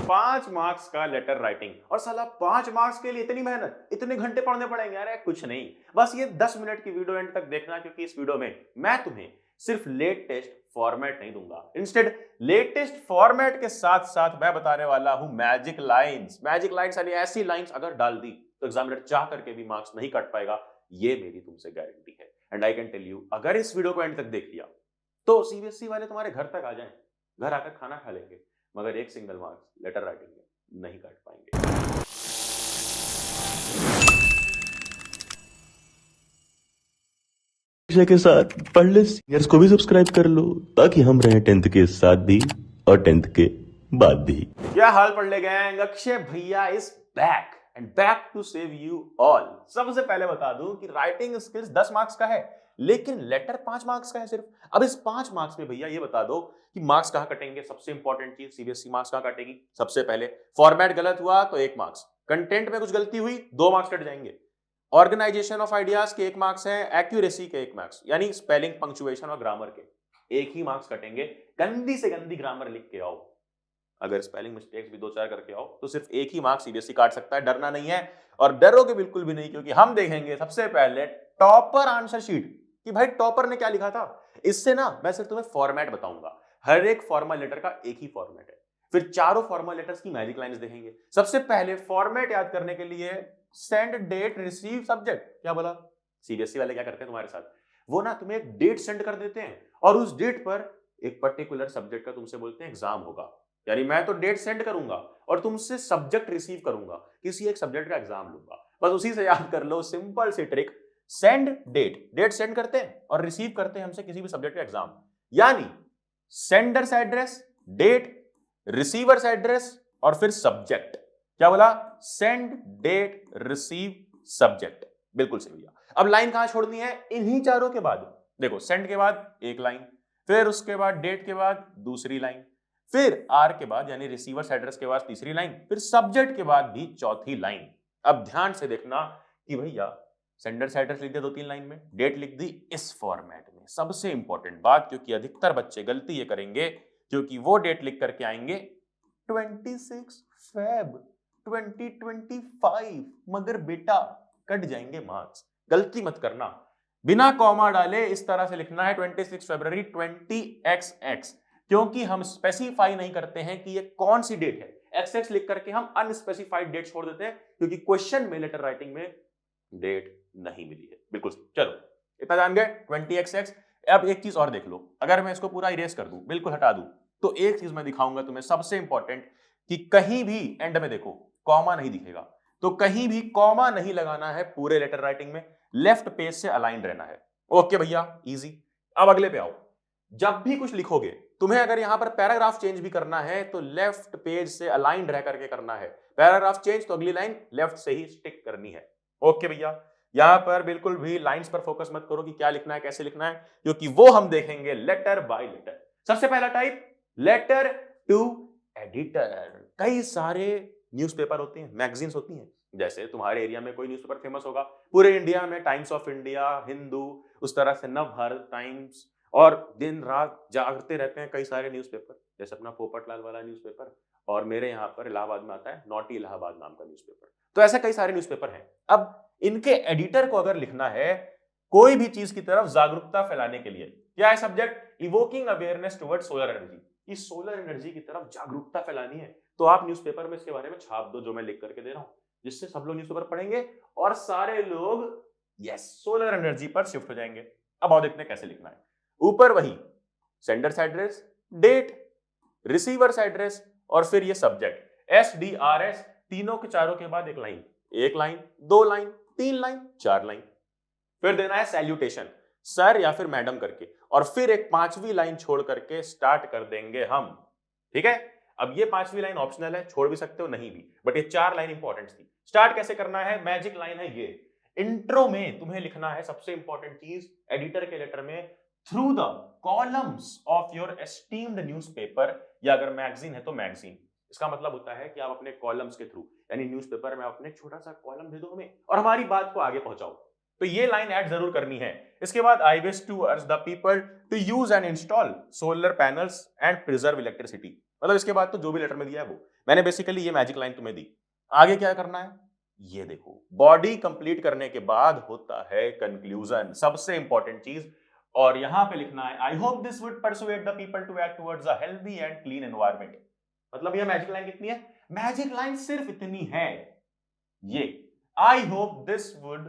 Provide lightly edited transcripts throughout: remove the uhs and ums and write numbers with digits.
5 marks का letter writing और साला 5 मार्क्स के लिए इतनी मेहनत, इतने घंटे पढ़ने पड़ेंगे। अरे कुछ नहीं, बस ये 10 मिनट की वीडियो एंड तक देखना, क्योंकि इस वीडियो में मैं तुम्हें सिर्फ लेटेस्ट फॉर्मेट नहीं दूंगा। इंस्टेड लेटेस्ट फॉर्मेट के साथ साथ मैं बताने वाला हूं मैजिक लाइंस। मैजिक लाइंस यानी ऐसी लाइंस अगर डाल दी तो एग्जामिनर चाह करके भी मार्क्स नहीं काट पाएगा, ये मेरी तुमसे गारंटी है। And I can tell you, अगर इस वीडियो को एंड तक देख लिया तो सीबीएसई वाले तुम्हारे घर तक आ जाएं, घर आकर खाना खा लेंगे, मगर एक सिंगल मार्क्स लेटर राइटिंग में नहीं काट पाएंगे। के साथ पढ़ ले सीनियर्स को भी सब्सक्राइब कर लो, ताकि हम रहें 10th के साथ भी और 10th के बाद भी। क्या हाल पढ़ ले गैंग, अक्षय भैया is back and back to save you all. सबसे पहले बता दूं कि राइटिंग स्किल्स 10 मार्क्स का है, लेकिन लेटर 5 मार्क्स का है सिर्फ। अब इस 5 मार्क्स में भैया ये बता दो कि मार्क्स कहां कटेंगे। सबसे इंपॉर्टेंट चीज, सीबीएसई मार्क्स कहां काटेगी। सबसे पहले फॉर्मेट गलत हुआ तो 1 मार्क्स, कंटेंट में कुछ गलती हुई 2 मार्क्स कट जाएंगे, ऑर्गेनाइजेशन ऑफ आइडियाज के 1 मार्क्स है, एक्यूरेसी के 1 मार्क्स, यानी स्पेलिंग, पंक्चुएशन और ग्रामर के 1 ही मार्क्स कटेंगे। गंदी से गंदी ग्रामर लिख के आओ, अगर स्पेलिंग मिस्टेक्स भी 2-4 करके आओ तो सिर्फ 1 ही मार्क्स सीबीएसई काट सकता है। डरना नहीं है, और डरोगे बिल्कुल भी नहीं, क्योंकि हम देखेंगे सबसे पहले टॉपर आंसर शीट कि भाई टॉपर ने क्या लिखा था। इससे ना मैं सिर्फ तुम्हें फॉर्मेट बताऊंगा, हर एक फॉर्मल लेटर का एक ही फॉर्मेट है। फिर चारों फॉर्मल लेटर्स की मैजिक लाइंस देखेंगे। सबसे पहले फॉर्मेट याद करने के लिए सेंड, डेट, रिसीव, सब्जेक्ट। क्या बोला? सीबीएसई वाले क्या करते हैं तुम्हारे साथ, वो ना तुम्हें एक डेट सेंड कर देते हैं और उस डेट पर एक पर्टिकुलर सब्जेक्ट का तुमसे बोलते हैं एग्जाम होगा। यानी मैं तो डेट सेंड करूंगा और तुमसे सब्जेक्ट रिसीव करूंगा, किसी एक सब्जेक्ट का एग्जाम लूंगा। बस उसी से याद कर लो, सिंपल सी trick. Send date, date send करते हैं और रिसीव करते हैं हमसे किसी भी सब्जेक्ट का एग्जाम। यानी sender's address, date, receiver's address और फिर सब्जेक्ट। क्या बोला? Send, date, receive, subject. बिल्कुल सही भैया। अब लाइन कहां छोड़नी है? इन्हीं चारों के बाद। देखो, सेंड के बाद एक लाइन, फिर उसके बाद डेट के बाद दूसरी लाइन, फिर आर के बाद यानी रिसीवर्स एड्रेस के बाद तीसरी लाइन, फिर सब्जेक्ट के बाद भी चौथी लाइन। अब ध्यान से देखना कि भैया सेंडर्स एड्रेस लिख दिया 2-3 लाइन में, डेट लिख दी इस फॉर्मेट में। सबसे इंपॉर्टेंट बात, क्योंकि अधिकतर बच्चे गलती ये करेंगे, क्योंकि वो डेट लिख करके आएंगे 26 फेब 2025, मगर बेटा कट जाएंगे मार्क्स। गलती मत करना, बिना कॉमा डाले इस तरह से लिखना है 26 फरवरी 20XX, क्योंकि हम स्पेसिफाई नहीं करते हैं कि ये कौन सी डेट है। XX लिख करके हम अनस्पेसिफाइड डेट छोड़ देते हैं, क्योंकि क्वेश्चन में लेटर राइटिंग में डेट नहीं मिली है। बिल्कुल। चलो, इतना जान गए 20XX। अब एक चीज और देख लो, अगर मैं इसको पूरा इरेज कर दूं, बिल्कुल हटा दूं, तो एक चीज मैं दिखाऊंगा तुम्हें सबसे इंपॉर्टेंट, कि कहीं भी एंड में देखो कॉमा नहीं दिखेगा, तो कहीं भी कॉमा नहीं लगाना है पूरे लेटर राइटिंग में। लेफ्ट पेज से अलाइन रहना है। ओके भैया, इजी। अब अगले पे आओ। जब भी कुछ लिखोगे, तुम्हें अगर यहां पर पैराग्राफ चेंज भी करना है तो लेफ्ट पेज से अलाइन रह करके करना है। पैराग्राफ चेंज तो अगली लाइन लेफ्ट से ही स्टिक करनी है। ओके भैया, यहां पर बिल्कुल भी लाइंस पर फोकस मत करो कि क्या लिखना है, कैसे लिखना है, क्योंकि वो हम देखेंगे लेटर बाय लेटर। सबसे पहला टाइप, लेटर टू एडिटर। कई सारे न्यूज़पेपर होते हैं, मैगजीन्स होती हैं। जैसे तुम्हारे एरिया में कोई न्यूज़पेपर फेमस होगा, पूरे इंडिया में टाइम्स ऑफ इंडिया, हिंदू, उस तरह से नवभारत टाइम्स, और दिन रात जागते रहते हैं कई सारे न्यूज़पेपर। जैसे अपना पोपटलाल वाला न्यूज़पेपर, और मेरे यहाँ पर इलाहाबाद में आता है नॉटी इलाहाबाद नाम का न्यूज़पेपर। तो ऐसे कई सारे न्यूज़पेपर हैं। अब इनके एडिटर को अगर लिखना है कोई भी चीज की तरफ जागरूकता फैलाने के लिए, क्या है subject? Evoking awareness towards solar energy. इस सोलर एनर्जी की तरफ जागरूकता फैलानी है, तो आप न्यूज़पेपर में इसके बारे में छाप दो, जो मैं लिख करके दे रहा हूं, जिससे सब लोग न्यूज़पेपर पढ़ेंगे और सारे लोग यस सोलर एनर्जी पर शिफ्ट हो जाएंगे। अब आओ देखते हैं कैसे लिखना है। ऊपर वही sender's address, date, receiver's address और फिर ये सब्जेक्ट SDRS, तीनों के चारों के बाद एक line, 1 line, 2 line, 3 line, 4 line. फिर देना है सैल्यूटेशन, सर या फिर मैडम करके, और फिर एक 5वीं लाइन छोड़ करके स्टार्ट कर देंगे हम। ठीक है? अब ये 5वीं लाइन ऑप्शनल है, छोड़ भी सकते हो, नहीं भी, बट ये 4 लाइन इंपॉर्टेंट थी। स्टार्ट कैसे करना है? मैजिक लाइन है ये। इंट्रो में तुम्हें लिखना है सबसे इंपॉर्टेंट चीज एडिटर के लेटर में, through the columns of your esteemed newspaper, या अगर मैगजीन है तो मैगजीन। इसका मतलब होता है कि आप अपने कॉलम्स के थ्रू, यानी न्यूज़पेपर में अपने छोटा सा कॉलम दे दो हमें और हमारी बात को आगे पहुंचाओ। तो ये लाइन ऐड जरूर करनी है। इसके बाद I wish to urge the people to use and install solar panels and preserve electricity. मतलब इसके बाद तो जो भी लेटर में दिया है वो। मैंने बेसिकली ये मैजिक लाइन तुम्हें दी। आगे क्या करना है ये देखो, बॉडी कंप्लीट करने के बाद होता है कंक्लूजन, सबसे इंपॉर्टेंट चीज। और यहां पे लिखना है I hope this would persuade the people to act towards a healthy and clean environment. मतलब ये मैजिक लाइन कितनी है? मैजिक लाइन सिर्फ इतनी है, ये आई hope this would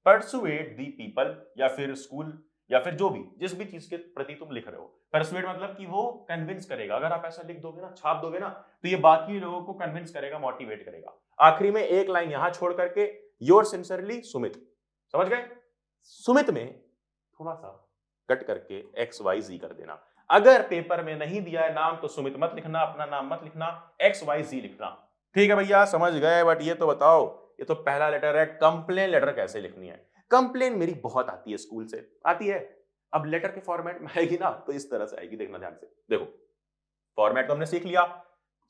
persuade the people, या फिर स्कूल, या फिर जो भी जिस भी चीज के प्रति तुम लिख रहे हो, परसुएड मतलब कि वो कन्विंस करेगा। अगर आप ऐसा लिख दोगे ना, छाप दोगे ना, तो ये बाकी लोगों को कन्विंस करेगा, मोटिवेट करेगा। आखिरी में एक लाइन यहां छोड़ करके योर सिंसियरली सुमित, समझ गए? सुमित में थोड़ा सा कट करके XYZ कर देना। अगर पेपर में नहीं दिया है नाम तो सुमित मत लिखना, अपना नाम मत लिखना, XYZ लिखना। ठीक है भैया, समझ गए। बट ये तो बताओ, ये तो पहला लेटर है, कंप्लेन लेटर कैसे लिखनी है? कंप्लेन मेरी बहुत आती है, स्कूल से आती है। अब लेटर के फॉर्मेट में आएगी ना तो इस तरह से आएगी, देखना ध्यान से। देखो फॉर्मेट तो हमने सीख लिया,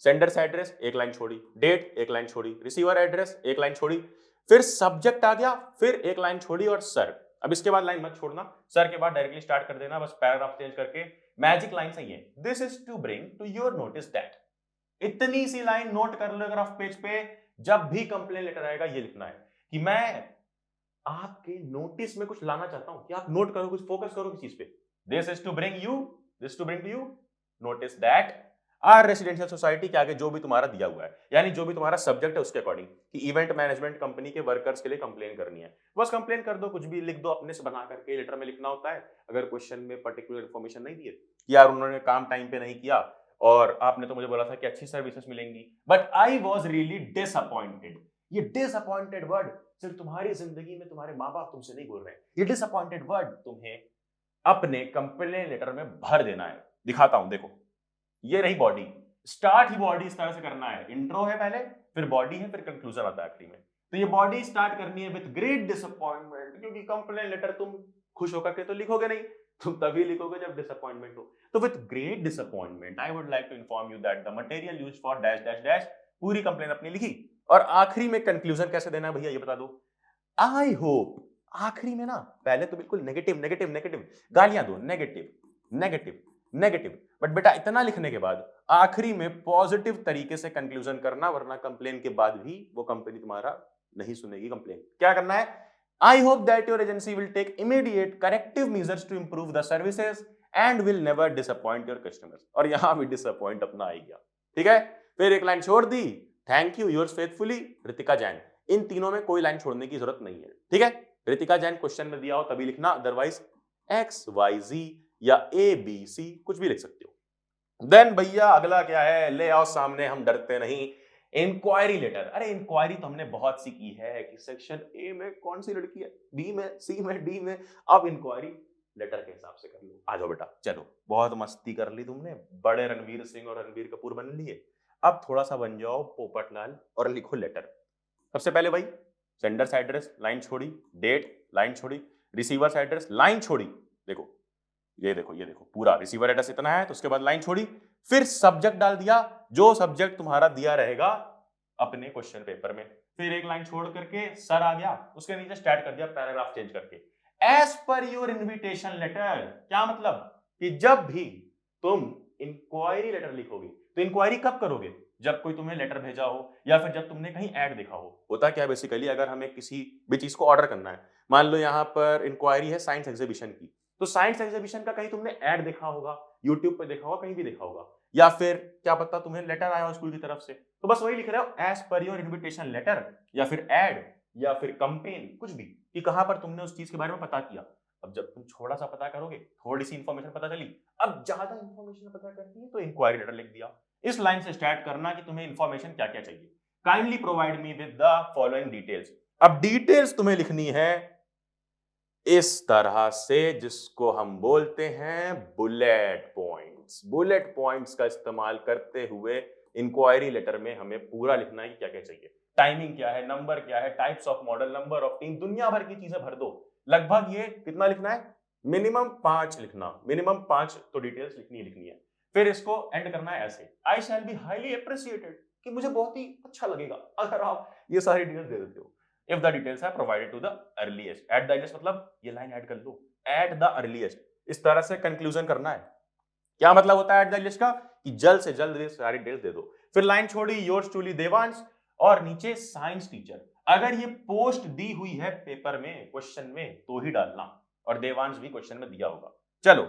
सेंडर्स एड्रेस एक लाइन छोड़ी, डेट एक लाइन छोड़ी, रिसीवर एड्रेस एक लाइन छोड़ी, फिर सब्जेक्ट आ गया, फिर एक लाइन छोड़ी और सर। अब इसके बाद लाइन मत छोड़ना, सर के बाद डायरेक्टली स्टार्ट कर देना, बस पैराग्राफ चेंज करके। मैजिक लाइन सही है, this is to bring to your notice that. इतनी सी लाइन नोट कर लो ग्राफ पेज पे, जब भी कंप्लेन लेटर आएगा ये लिखना है कि मैं आपके नोटिस में कुछ लाना चाहता हूं, कि आप नोट करो, कुछ फोकस करो किस चीज पे। This is to bring you, this to bring to you notice that our residential society के आगे जो भी तुम्हारा दिया हुआ है, यानी जो भी तुम्हारा सब्जेक्ट है उसके अकॉर्डिंग, कि इवेंट मैनेजमेंट कंपनी के वर्कर्स के लिए कंप्लेन करनी है, बस कंप्लेन कर दो, कुछ भी लिख दो, अपने से बना करके लेटर में लिखना होता है। अगर क्वेश्चन में पर्टिकुलर इन्फॉर्मेशन नहीं दी है कि यार उन्होंने काम टाइम पे नहीं किया और आपने तो मुझे बोला था कि अच्छी सर्विसेज मिलेंगी, but I was really disappointed. ये डिसअपॉइंटेड वर्ड सिर्फ तुम्हारी जिंदगी में तुम्हारे माँ बाप तुमसे नहीं बोल रहे हैं, ये डिसअपॉइंटेड वर्ड तुम्हें अपने कंप्लेन लेटर में भर देना है। दिखाता हूं, देखो ये रही बॉडी, स्टार्ट ही बॉडी इस तरह से करना है, इंट्रो है पहले, फिर बॉडी है, फिर कंक्लूजन आता है आखिरी में। तो ये बॉडी स्टार्ट करनी है विद ग्रेट डिसअपॉइंटमेंट, क्योंकि कंप्लेन लेटर तुम खुश होकर के तो लिखोगे नहीं, तुम तभी लिखोगे जब डिसअपॉइंटमेंट हो। तो with great disappointment I would like to inform you that the material used for dash dash dash, पूरी कंप्लेन अपनी लिखी, और आखिरी में कंक्लूजन कैसे देना है भैया ये बता दो। आई होप, आखिरी में ना पहले तो बिल्कुल नेगेटिव नेगेटिव नेगेटिव गालियां दो, नेगेटिव नेगेटिव नेगेटिव, बट बेटा इतना लिखने के बाद आखिरी में पॉजिटिव तरीके से कंक्लूजन करना, वरना कंप्लेन के बाद भी वो कंपनी तुम्हारा नहीं सुनेगी कंप्लेन। क्या करना है? I hope that your agency will take immediate corrective measures to improve the services and will never disappoint your customers. और यहां भी डिसअपॉइंट अपना आ गया, ठीक है। फिर एक लाइन छोड़ दी, thank you yours faithfully Ritika Jain. इन तीनों में कोई लाइन छोड़ने की जरूरत नहीं है, ठीक है। रितिका जैन क्वेश्चन में दिया हो तभी लिखना, अदरवाइज XYZ या ABC कुछ भी लिख सकते हो। देन भैया अगला क्या है, ले आओ सामने, हम डरते नहीं, इंक्वायरी लेटर। अरे इंक्वायरी तो हमने बहुत सी की है कि सेक्शन A में कौन सी लड़की है, B में, C में, D में। अब इंक्वायरी लेटर के हिसाब से कर लो। आ जाओ बेटा, चलो बहुत मस्ती कर ली तुमने, बड़े रणवीर सिंह और रणबीर कपूर बन लिए, अब थोड़ा सा बन जाओ पोपटलाल और लिखो लेटर। सबसे पहले भाई सेंडर्स एड्रेस लाइन छोड़ी, डेट लाइन छोड़ी, रिसीवर्स एड्रेस लाइन छोड़ी। देखो ये देखो, ये देखो पूरा रिसीवर एड्रेस इतना है, तो उसके बाद लाइन छोड़ी, फिर सब्जेक्ट डाल दिया, जो सब्जेक्ट तुम्हारा दिया रहेगा अपने क्वेश्चन पेपर में, फिर एक लाइन छोड़ करके सर आ गया, उसके नीचे स्टार्ट कर दिया पैराग्राफ चेंज करके, as per your invitation letter. क्या मतलब कि जब भी तुम इंक्वायरी लेटर लिखोगे तो इंक्वायरी कब करोगे? जब कोई तुम्हें लेटर भेजा हो या फिर जब तुमने कहीं ऐड देखा हो। होता क्या है बेसिकली, अगर हमें किसी भी चीज को ऑर्डर करना है, मान लो यहाँ पर इंक्वायरी है साइंस एग्जीबिशन की, तो साइंस एग्जीबिशन का कहीं तुमने ऐड देखा होगा, यूट्यूब पे देखा होगा, कहीं भी देखा होगा, या फिर क्या पता तुम्हें लेटर आया हो स्कूल की तरफ से, तो बस वही लिख रहे हो as per your invitation letter, या फिर ऐड, या फिर कंपेन, कुछ भी, कि कहां पर तुमने उस चीज के बारे में पता किया। अब जब तुम थोड़ा सा पता करोगे, थोड़ी सी इंफॉर्मेशन पता चली, अब ज्यादा इंफॉर्मेशन पता करनी है तो इंक्वायरी लेटर लिख दिया। इस लाइन से स्टार्ट करना कि तुम्हें इंफॉर्मेशन क्या क्या चाहिए। Kindly provide me with the following details. अब डिटेल्स तुम्हें लिखनी है इस तरह से, जिसको हम बोलते हैं बुलेट पॉइंट्स। बुलेट पॉइंट्स का इस्तेमाल करते हुए इंक्वायरी लेटर में हमें पूरा लिखना है कि क्या क्या चाहिए, टाइमिंग क्या है, नंबर क्या है, types of model, number of team, दुनिया भर की चीजें भर दो। लगभग ये कितना लिखना है, मिनिमम 5 लिखना, मिनिमम 5 तो डिटेल्स लिखनी लिखनी है। फिर इसको एंड करना है ऐसे, आई शैल बी हाईली अप्रिशिएटेड, कि मुझे बहुत ही अच्छा लगेगा अगर आप ये सारी डिटेल्स दे देते हो। If the details are provided to the earliest, at the earliest मतलब ये लाइन ऐड कर लो, at the earliest, इस तरह से कंक्लूजन करना है। क्या मतलब होता है एट द लिस्ट का? कि जल्द से जल्द ये सारी डिटेल्स दे दो। फिर लाइन छोड़ी, योर्स ट्रूली देवांश, और नीचे साइंस टीचर। अगर ये पोस्ट दी हुई है पेपर में, क्वेश्चन में, तो ही डालना, और देवांश भी क्वेश्चन में दिया होगा। चलो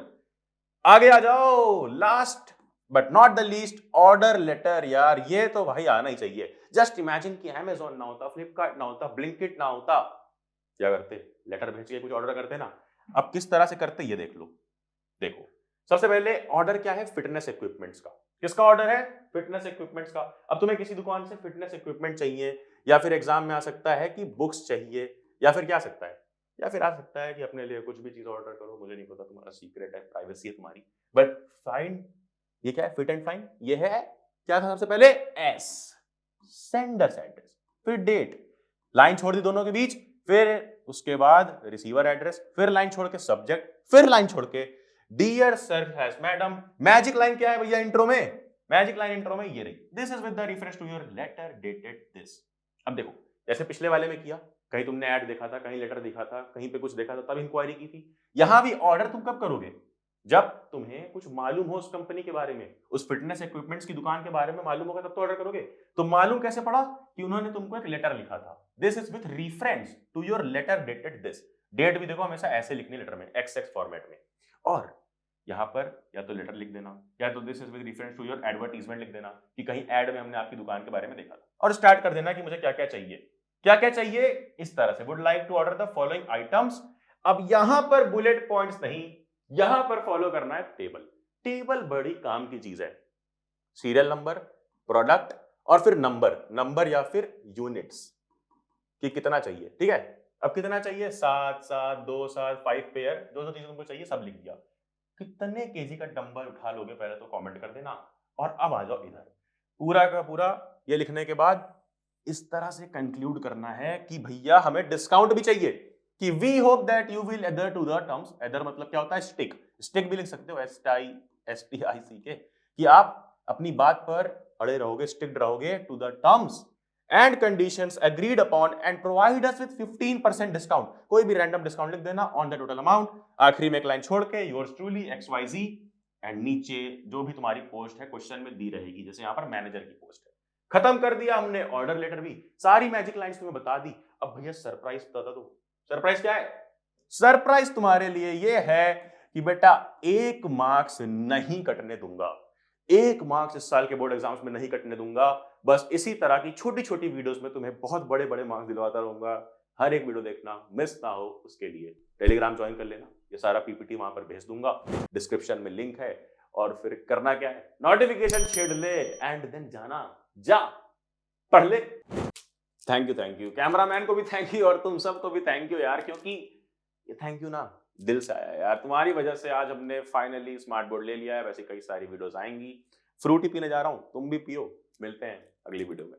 आगे आ जाओ, last but not the least, order letter. यार ये तो भाई आना ही चाहिए। जस्ट इमेजिन कि अमेज़न ना होता, फ्लिपकार्ट ना होता, ब्लिंकिट ना होता, क्या करते? लेटर भेज के कुछ ऑर्डर करते ना। अब किस तरह से करते ये देख लो। देखो सबसे पहले ऑर्डर क्या है? फिटनेस इक्विपमेंट्स का। किसका ऑर्डर है? फिटनेस इक्विपमेंट्स का। अब तुम्हें किसी दुकान से फिटनेस इक्विपमेंट चाहिए, या फिर एग्जाम में आ सकता है कि बुक्स चाहिए, या फिर क्या आ सकता है, या फिर आ सकता है कि अपने लिए कुछ भी चीज ऑर्डर करो, मुझे नहीं पता, तुम्हारा सीक्रेट है, प्राइवेसी है तुम्हारी। बट फाइन, ये क्या है? Fit and fine. ये है क्या था सबसे पहले? एस, सेंडर्स एड्रेस, फिर डेट, लाइन छोड़ दी दोनों के बीच, फिर उसके बाद रिसीवर एड्रेस, फिर लाइन छोड़ के सब्जेक्ट, फिर लाइन छोड़ के dear sir has madam. Magic line क्या है भैया इंट्रो में? मैजिक लाइन इंट्रो में ये रही, this is with the reference to your letter dated this. अब देखो जैसे पिछले वाले में किया, कहीं तुमने ऐड देखा था, कहीं लेटर देखा था, कहीं पे कुछ देखा था, तब इंक्वायरी की थी। यहां भी ऑर्डर तुम कब करोगे? जब तुम्हें कुछ मालूम हो उस कंपनी के बारे में, उस फिटनेस इक्विपमेंट्स की दुकान के बारे में मालूम होगा, तब तो ऑर्डर करोगे। तो मालूम कैसे पड़ा? कि उन्होंने तुमको एक लेटर लिखा था, this is with reference to your letter dated this. Date भी देखो हमेशा ऐसे लिखनी लेटर में, XX फॉर्मेट में। और यहां पर या तो लेटर लिख देना, या तो this is with reference to your advertisement लिख देना, कि कहीं एड में हमने आपकी दुकान के बारे में देखा था, और स्टार्ट कर देना कि मुझे क्या क्या चाहिए, क्या क्या चाहिए, इस तरह से। Would like to order the following items. अब यहां पर बुलेट पॉइंट्स नहीं, यहां पर फॉलो करना है टेबल। टेबल बड़ी काम की चीज है। सीरियल नंबर, प्रोडक्ट, और फिर नंबर या फिर यूनिट्स, कि कितना चाहिए। ठीक है, अब कितना चाहिए? 7, 7, 2, 7, 5 पेयर, जो जो चीजें तुमको चाहिए सब लिख दिया। कितने केजी का डंबल उठा लोगे पहले तो कमेंट कर देना। और अब आ जाओ इधर, पूरा का पूरा ये लिखने के बाद इस तरह से कंक्लूड करना है कि भैया हमें डिस्काउंट भी चाहिए, कि we hope that you will adhere to the terms. Adhere मतलब क्या होता है? स्टिक। स्टिक भी लिख सकते हो, STIC, कि आप अपनी बात पर अड़े रहोगे, स्टिक्ड रहोगे to the terms and conditions agreed upon, and provide us with 15% discount. कोई भी रैंडम डिस्काउंट लिख देना ऑन द टोटल अमाउंट। आखिरी में एक लाइन छोड़ के योर्स ट्रूली XYZ, एंड नीचे जो भी तुम्हारी पोस्ट है क्वेश्चन में दी रहेगी, जैसे यहां पर मैनेजर की पोस्ट है। खत्म कर दिया हमने, ऑर्डर लेटर भी, सारी मैजिक लाइंस तुम्हें बता दी। अब भैया सरप्राइज बता दो। सरप्राइज क्या है? सरप्राइज तुम्हारे लिए ये है कि बेटा 1 मार्क्स नहीं कटने दूंगा। 1 मार्क्स इस साल के बोर्ड एग्जाम्स में नहीं कटने दूंगा। बस इसी तरह की छोटी छोटी वीडियोस में तुम्हें बहुत बड़े बड़े मार्क्स दिलवाता रहूंगा। हर एक वीडियो देखना, मिस ना हो, उसके लिए टेलीग्राम ज्वाइन कर लेना। ये सारा PPT वहां पर भेज दूंगा, डिस्क्रिप्शन में लिंक है। और फिर करना क्या है? नोटिफिकेशन छेड़ ले एंड देन जाना, जा पढ़ ले। थैंक यू कैमरामैन को भी थैंक यू, और तुम सबको भी थैंक यू यार, क्योंकि ये थैंक यू ना दिल से आया यार। तुम्हारी वजह से आज हमने फाइनली स्मार्ट बोर्ड ले लिया है। वैसे कई सारी वीडियोस आएंगी। फ्रूटी पीने जा रहा हूं, तुम भी पियो। मिलते हैं अगली वीडियो में।